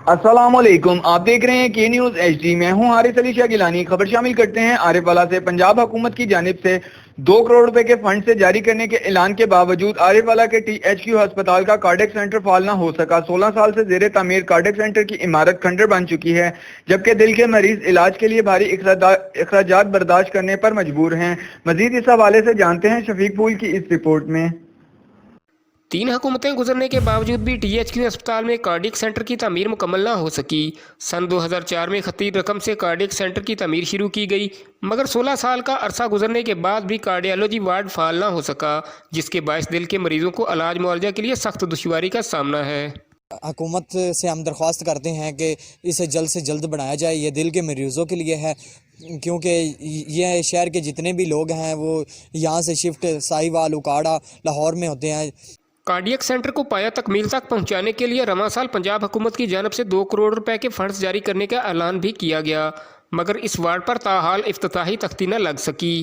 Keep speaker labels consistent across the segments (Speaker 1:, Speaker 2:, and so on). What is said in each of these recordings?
Speaker 1: अस्सलामुअलैकुम, आप देख रहे हैं के न्यूज HD। मैं हूं हारिस अली शाह गिलानी। खबर शामिल करते हैं आरिफ वाला से। पंजाब हुकूमत की जानिब से 2 करोड़ रुपए के फंड से जारी करने के ऐलान के बावजूद आरिफ वाला के THQ अस्पताल का कार्डियक सेंटर फाल न हो सका। 16 साल से जेर तामीर कार्डियक सेंटर की इमारत खंडर बन चुकी है, जबकि दिल के मरीज इलाज के लिए भारी अखराजात बर्दाश्त करने पर मजबूर हैं। मजीद इस हवाले से जानते हैं शफीक फूल की इस रिपोर्ट में।
Speaker 2: 3 हुकूमतें गुजरने के बावजूद भी THQ अस्पताल में कार्डियक सेंटर की तमीर मुकम्मल ना हो सकी। सन 2004 में खती रकम से कार्डियक सेंटर की तमीर शुरू की गई, मगर 16 साल का अरसा गुजरने के बाद भी कार्डियोलॉजी वार्ड फाल ना हो सका, जिसके बायस दिल के मरीजों को इलाज मुआवजा के लिए सख्त दुश्वारी का सामना है।
Speaker 3: हुकूमत से हम दरख्वास्त करते हैं कि इसे जल्द से जल्द बनाया जाए। ये दिल के मरीज़ों के लिए है, क्योंकि ये शहर के जितने भी लोग हैं वो यहाँ से शिफ्ट साहिवाल, उकाड़ा, लाहौर में होते हैं।
Speaker 2: कार्डियक सेंटर को पाया तकमील तक पहुंचाने के लिए रवां साल पंजाब हुकूमत की जानब से 2 करोड़ रुपए के फंड्स जारी करने का ऐलान भी किया गया, मगर इस वार्ड पर ताहाल इफ्तिताही तख्ती न लग सकी।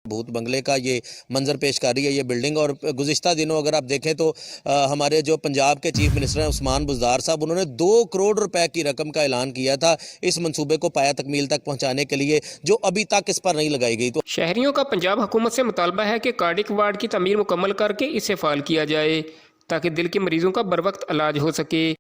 Speaker 4: भूत बंगले का ये मंजर पेश कर रही है ये बिल्डिंग। और गुज़िश्ता दिनों अगर आप देखें तो हमारे जो पंजाब के चीफ मिनिस्टर हैं उस्मान बुज़दार साहब, उन्होंने 2 करोड़ रुपए की रकम का ऐलान किया था इस मंसूबे को पाया तकमील तक पहुंचाने के लिए, जो अभी तक इस पर नहीं लगाई गई। तो
Speaker 2: शहरियों का पंजाब हुकूमत से मुतालबा है कि कार्डियक वार्ड की तमीर मुकम्मल करके इसे फाल किया जाए ताकि दिल के मरीजों का बर वक्त इलाज हो सके।